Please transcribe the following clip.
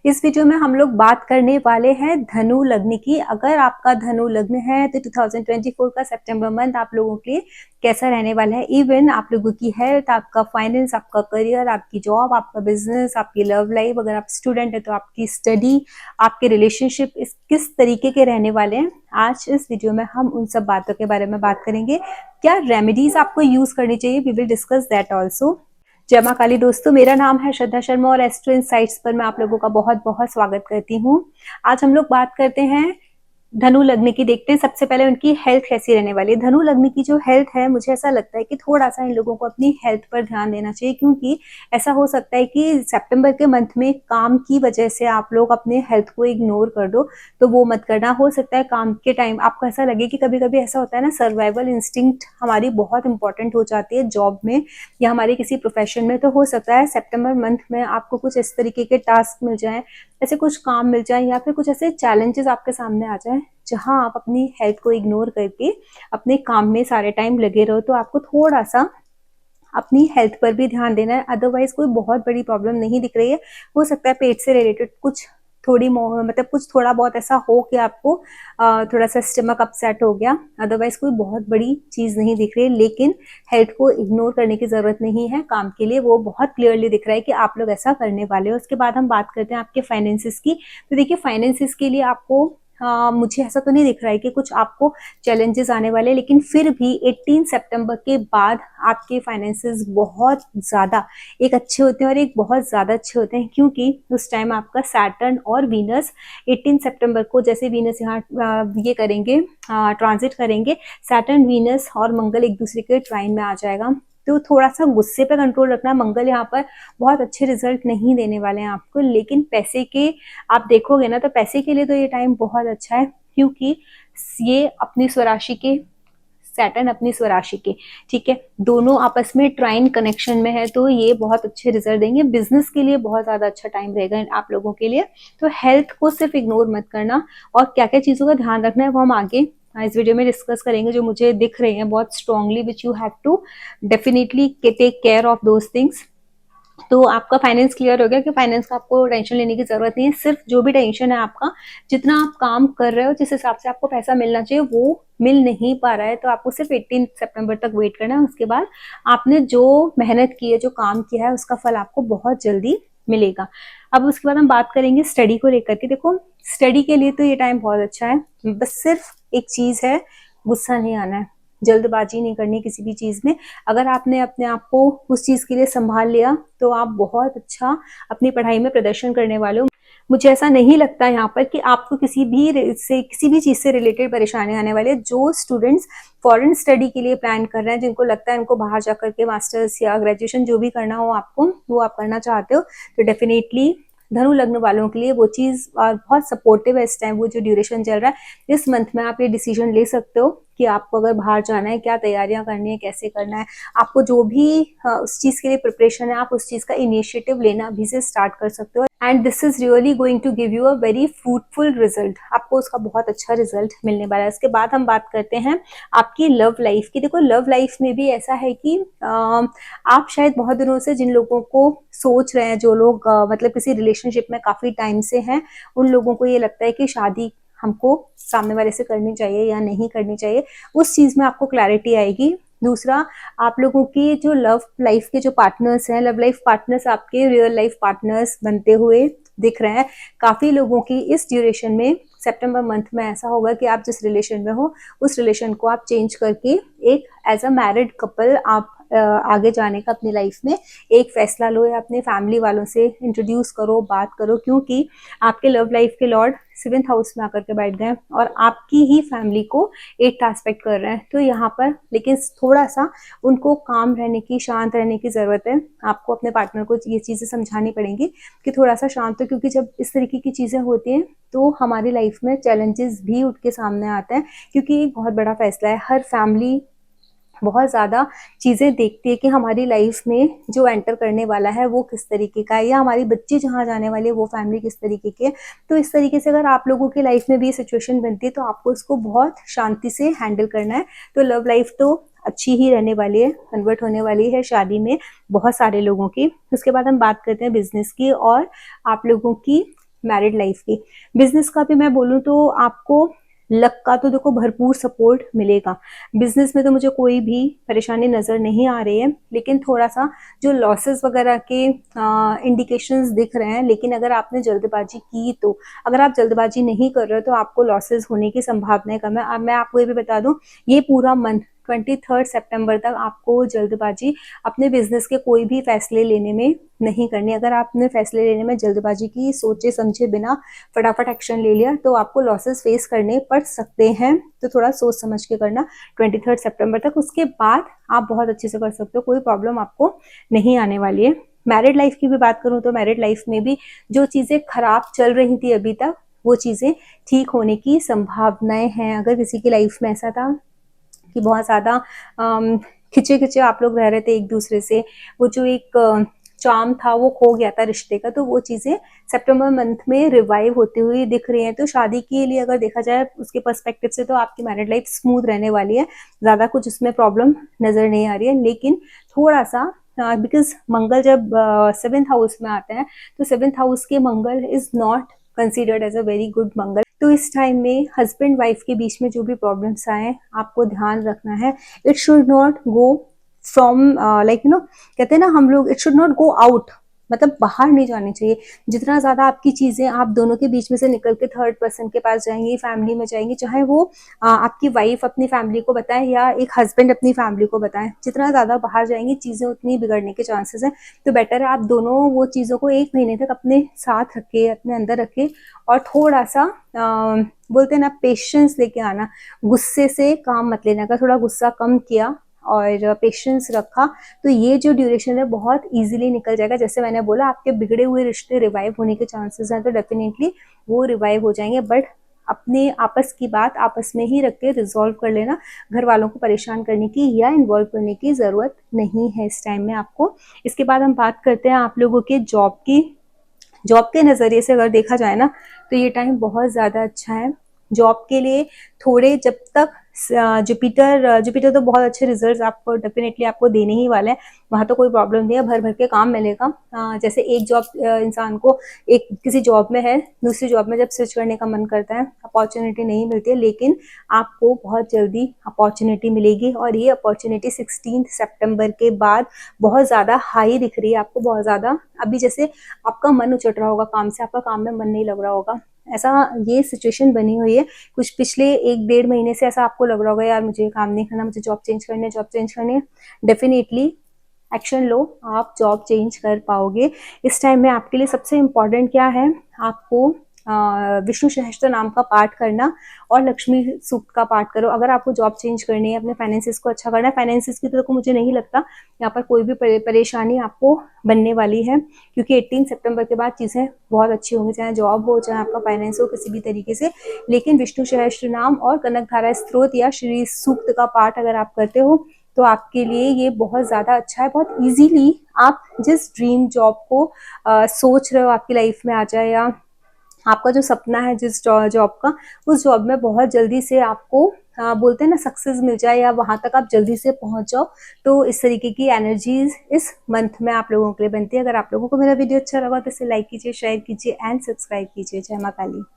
इस वीडियो में हम लोग बात करने वाले हैं धनु लग्न की। अगर आपका धनु लग्न है तो 2024 का सितंबर मंथ आप लोगों के लिए कैसा रहने वाला है। इवन आप लोगों की हेल्थ, आपका फाइनेंस, आपका करियर, आपकी जॉब, आपका बिजनेस, आपकी लव लाइफ, अगर आप स्टूडेंट है तो आपकी स्टडी, आपके रिलेशनशिप इस किस तरीके के रहने वाले हैं। आज इस वीडियो में हम उन सब बातों के बारे में बात करेंगे। क्या रेमेडीज आपको यूज करनी चाहिए, we will discuss that also. जय मां काली दोस्तों, मेरा नाम है श्रद्धा शर्मा और एस्ट्रो इनसाइट्स पर मैं आप लोगों का बहुत बहुत स्वागत करती हूँ। आज हम लोग बात करते हैं धनु लग्न की। देखते हैं सबसे पहले उनकी हेल्थ कैसी रहने वाली है। धनु लग्न की जो हेल्थ है, मुझे ऐसा लगता है कि थोड़ा सा इन लोगों को अपनी हेल्थ पर ध्यान देना चाहिए, क्योंकि ऐसा हो सकता है कि सितंबर के मंथ में काम की वजह से आप लोग अपने हेल्थ को इग्नोर कर दो, तो वो मत करना। हो सकता है काम के टाइम आपको ऐसा लगे कि कभी कभी ऐसा होता है ना, सर्वाइवल इंस्टिंक्ट हमारी बहुत इंपॉर्टेंट हो जाती है जॉब में या हमारे किसी प्रोफेशन में। तो हो सकता है सितंबर मंथ में आपको कुछ इस तरीके के टास्क मिल जाए, ऐसे कुछ काम मिल जाए या फिर कुछ ऐसे चैलेंजेस आपके सामने आ जाए जहां आप अपनी हेल्थ को इग्नोर करके अपने काम में सारे टाइम लगे रहो। तो आपको थोड़ा सा अपनी हेल्थ पर भी ध्यान देना है। अदरवाइज कोई बहुत बड़ी प्रॉब्लम नहीं दिख रही है। हो सकता है पेट से रिलेटेड कुछ मतलब कुछ थोड़ा बहुत ऐसा हो कि आपको थोड़ा सा स्टमक अपसेट हो गया। अदरवाइज कोई बहुत बड़ी चीज नहीं दिख रही है, लेकिन हेल्थ को इग्नोर करने की जरूरत नहीं है। काम के लिए वो बहुत क्लियरली दिख रहा है कि आप लोग ऐसा करने वाले हो। उसके बाद हम बात करते हैं आपके फाइनेंसिस की। तो देखिए, फाइनेंसिस के लिए आपको मुझे ऐसा तो नहीं दिख रहा है कि कुछ आपको चैलेंजेस आने वाले, लेकिन फिर भी 18 सितंबर के बाद आपके फाइनेंसेस बहुत ज्यादा एक अच्छे होते हैं और एक बहुत ज्यादा अच्छे होते हैं, क्योंकि उस टाइम आपका सैटर्न और वीनस 18 सितंबर को, जैसे वीनस यहाँ ये करेंगे, ट्रांजिट करेंगे, सैटर्न, वीनस और मंगल एक दूसरे के ट्राइन में आ जाएगा। तो थोड़ा सा गुस्से पे कंट्रोल रखना। मंगल यहाँ पर बहुत अच्छे रिजल्ट नहीं देने वाले हैं आपको, लेकिन पैसे के आप देखोगे ना, तो पैसे के लिए तो ये टाइम बहुत अच्छा है, क्योंकि ये अपनी स्वराशि के, सैटर्न अपनी स्वराशि के, ठीक है, दोनों आपस में ट्राइन कनेक्शन में है, तो ये बहुत अच्छे रिजल्ट देंगे। बिजनेस के लिए बहुत ज्यादा अच्छा टाइम रहेगा आप लोगों के लिए। तो हेल्थ को सिर्फ इग्नोर मत करना, और क्या क्या चीजों का ध्यान रखना है वो हम आगे इस वीडियो में डिस्कस करेंगे, जो मुझे दिख रही है बहुत strongly, which you have to definitely take care of those things. तो आपका फाइनेंस क्लियर हो गया कि फाइनेंस का आपको टेंशन लेने की जरूरत नहीं है। सिर्फ जो भी टेंशन है आपका, जितना आप काम कर रहे हो, जिस हिसाब से आपको पैसा मिलना चाहिए वो मिल नहीं पा रहा है, तो आपको सिर्फ 18 सितंबर तक वेट करना है। उसके बाद आपने जो मेहनत की है, जो काम किया है, उसका फल आपको बहुत जल्दी मिलेगा। अब उसके बाद हम बात करेंगे स्टडी को लेकर के। देखो, स्टडी के लिए तो ये टाइम बहुत अच्छा है, बस सिर्फ एक चीज है, गुस्सा नहीं आना है, जल्दबाजी नहीं करनी किसी भी चीज में। अगर आपने अपने आप को उस चीज के लिए संभाल लिया तो आप बहुत अच्छा अपनी पढ़ाई में प्रदर्शन करने वाले हो। मुझे ऐसा नहीं लगता यहाँ पर कि आपको किसी भी चीज से रिलेटेड परेशानी आने वाली है। जो स्टूडेंट्स फॉरेन स्टडी के लिए प्लान कर रहे हैं, जिनको लगता है उनको बाहर जाकर के मास्टर्स या ग्रेजुएशन जो भी करना हो आपको, वो आप करना चाहते हो, तो डेफिनेटली धनु लग्न वालों के लिए वो चीज बहुत सपोर्टिव है इस टाइम। वो जो ड्यूरेशन चल रहा है इस मंथ में, आप ये डिसीजन ले सकते हो कि आपको अगर बाहर जाना है, क्या तैयारियां करनी है, कैसे करना है। आपको जो भी उस चीज के लिए प्रिपरेशन है, आप उस चीज का इनिशिएटिव लेना अभी से स्टार्ट कर सकते हो। And this is really going to give you a very fruitful result. आपको उसका बहुत अच्छा रिजल्ट मिलने वाला है। इसके बाद हम बात करते हैं आपकी लव लाइफ की। देखो, लव लाइफ में भी ऐसा है कि आप शायद बहुत दिनों से जिन लोगों को सोच रहे हैं, जो लोग मतलब किसी रिलेशनशिप में काफी टाइम से हैं, उन लोगों को ये लगता है कि शादी हमको सामने वाले से करनी चाहिए या नहीं करनी चाहिए। उस चीज में आपको क्लैरिटी आएगी। दूसरा, आप लोगों की जो लव लाइफ के जो पार्टनर्स हैं, लव लाइफ पार्टनर्स आपके रियल लाइफ पार्टनर्स बनते हुए दिख रहे हैं। काफी लोगों की इस ड्यूरेशन में, सितंबर मंथ में ऐसा होगा कि आप जिस रिलेशन में हो उस रिलेशन को आप चेंज करके एक एज अ मैरिड कपल आप आगे जाने का अपनी लाइफ में एक फैसला लो, या अपने फैमिली वालों से इंट्रोड्यूस करो, बात करो, क्योंकि आपके लव लाइफ के लॉर्ड 7th हाउस में आकर के बैठ गए और आपकी ही फैमिली को 8th एस्पेक्ट कर रहे हैं। तो यहाँ पर लेकिन थोड़ा सा उनको काम रहने की, शांत रहने की जरूरत है। आपको अपने पार्टनर को ये चीजें समझानी पड़ेंगी कि थोड़ा सा शांत हो, क्योंकि जब इस तरीके की चीजें होती हैं तो हमारी लाइफ में चैलेंजेस भी उठ के सामने आते हैं, क्योंकि एक बहुत बड़ा फैसला है। हर फैमिली बहुत ज्यादा चीजें देखती है कि हमारी लाइफ में जो एंटर करने वाला है वो किस तरीके का है, या हमारी बच्ची जहाँ जाने वाली है वो फैमिली किस तरीके की है। तो इस तरीके से अगर आप लोगों की लाइफ में भी सिचुएशन बनती है तो आपको इसको बहुत शांति से हैंडल करना है। तो लव लाइफ तो अच्छी ही रहने वाली है, कन्वर्ट होने वाली है शादी में बहुत सारे लोगों की। उसके बाद हम बात करते हैं बिजनेस की और आप लोगों की मैरिड लाइफ की। बिजनेस का भी मैं बोलूँ तो आपको लक का तो देखो भरपूर सपोर्ट मिलेगा। बिजनेस में तो मुझे कोई भी परेशानी नजर नहीं आ रही है, लेकिन थोड़ा सा जो लॉसेस वगैरह के इंडिकेशंस दिख रहे हैं। लेकिन अगर आपने जल्दबाजी की तो, अगर आप जल्दबाजी नहीं कर रहे हो तो आपको लॉसेस होने की संभावनाएं कम है। अब मैं आपको ये भी बता दूं, ये पूरा मंथ 23 सितंबर तक आपको जल्दबाजी अपने बिजनेस के कोई भी फैसले लेने में नहीं करनी। अगर आपने फैसले लेने में जल्दबाजी की, सोचे समझे बिना फटाफट एक्शन ले लिया, तो आपको लॉसेस फेस करने पड़ सकते हैं। तो थोड़ा सोच समझ के करना 23 सितंबर तक। उसके बाद आप बहुत अच्छे से कर सकते हो, कोई प्रॉब्लम आपको नहीं आने वाली है। मैरिड लाइफ की भी बात करूं तो मैरिड लाइफ में भी जो चीजें खराब चल रही थी अभी तक, वो चीजें ठीक होने की संभावनाएं हैं। अगर किसी की लाइफ में ऐसा था कि बहुत ज्यादा खिंचे खिंचे आप लोग रह रहे थे एक दूसरे से, वो जो एक चार्म था वो खो गया था रिश्ते का, तो वो चीजें सितंबर मंथ में रिवाइव होती हुई दिख रही हैं। तो शादी के लिए अगर देखा जाए उसके पर्सपेक्टिव से, तो आपकी मैरिड लाइफ स्मूथ रहने वाली है, ज्यादा कुछ उसमें प्रॉब्लम नजर नहीं आ रही है। लेकिन थोड़ा सा बिकॉज मंगल जब 7th हाउस में आते हैं, तो 7th हाउस के Mangal is not considered as a very good Mangal. तो इस टाइम में हस्बैंड वाइफ के बीच में जो भी प्रॉब्लम्स आए, आपको ध्यान रखना है, it should not go from like कहते हैं ना हम लोग, it should not go out, मतलब बाहर नहीं जानी चाहिए। जितना ज्यादा आपकी चीजें आप दोनों के बीच में से निकल के थर्ड पर्सन के पास जाएंगी, फैमिली में जाएंगी, चाहे वो आपकी वाइफ अपनी फैमिली को बताए या एक हस्बैंड अपनी फैमिली को बताए, जितना ज्यादा बाहर जाएंगी चीजें उतनी बिगड़ने के चांसेस हैं। तो बेटर है आप दोनों वो चीजों को 1 महीने तक अपने साथ रखे, अपने अंदर रखे, और थोड़ा सा बोलते हैं ना पेशेंस लेके आना। गुस्से से काम मत लेना। अगर थोड़ा गुस्सा कम किया और पेशेंस रखा, तो ये जो ड्यूरेशन है बहुत इजीली निकल जाएगा। जैसे मैंने बोला, आपके बिगड़े हुए रिश्ते रिवाइव होने के चांसेस हैं, तो डेफिनेटली वो रिवाइव हो जाएंगे। बट अपने आपस की बात आपस में ही रख के रिजॉल्व कर लेना। घर वालों को परेशान करने की या इन्वॉल्व करने की जरूरत नहीं है इस टाइम में आपको। इसके बाद हम बात करते हैं आप लोगों के जॉब की। जॉब के नजरिए से अगर देखा जाए ना, तो ये टाइम बहुत ज्यादा अच्छा है जॉब के लिए। थोड़े जब तक जुपिटर तो बहुत अच्छे रिजल्ट्स आपको डेफिनेटली आपको देने ही वाले हैं, वहां तो कोई प्रॉब्लम नहीं है, भर भर के काम मिलेगा। जैसे एक जॉब इंसान को एक किसी जॉब में है, दूसरी जॉब में जब स्विच करने का मन करता है, अपॉर्चुनिटी नहीं मिलती है, लेकिन आपको बहुत जल्दी अपॉर्चुनिटी मिलेगी। और ये अपॉर्चुनिटी 16 सितंबर के बाद बहुत ज्यादा हाई दिख रही है आपको, बहुत ज्यादा। अभी जैसे आपका मन उचट रहा होगा काम से, आपका काम में मन नहीं लग रहा होगा, ऐसा ये सिचुएशन बनी हुई है। कुछ पिछले 1-1.5 महीने से ऐसा आपको लग रहा होगा, यार मुझे काम नहीं करना, मुझे जॉब चेंज करनी है, जॉब चेंज करनी है। डेफिनेटली एक्शन लो, आप जॉब चेंज कर पाओगे। इस टाइम में आपके लिए सबसे इम्पोर्टेंट क्या है, आपको विष्णु सहस्त्र नाम का पाठ करना और लक्ष्मी सूक्त का पाठ करो। अगर आपको जॉब चेंज करनी है, अपने फाइनेंसिस को अच्छा करना है, फाइनेंसिस की तो मुझे नहीं लगता यहाँ पर कोई भी परेशानी आपको बनने वाली है, क्योंकि 18 सितंबर के बाद चीजें बहुत अच्छी होंगी, चाहे जॉब हो, चाहे आपका फाइनेंस हो, किसी भी तरीके से। लेकिन विष्णु सहस्त्र नाम और कनक धारा स्त्रोत या श्री सूक्त का पाठ अगर आप करते हो, तो आपके लिए ये बहुत ज्यादा अच्छा है। बहुत इजीली आप जिस ड्रीम जॉब को सोच रहे हो आपकी लाइफ में आ जाए, या आपका जो सपना है जिस जॉब का, उस जॉब में बहुत जल्दी से आपको बोलते हैं ना सक्सेस मिल जाए, या वहां तक आप जल्दी से पहुंच जाओ। तो इस तरीके की एनर्जीज इस मंथ में आप लोगों के लिए बनती है। अगर आप लोगों को मेरा वीडियो अच्छा लगा तो इसे लाइक कीजिए, शेयर कीजिए एंड सब्सक्राइब कीजिए। जय मां काली।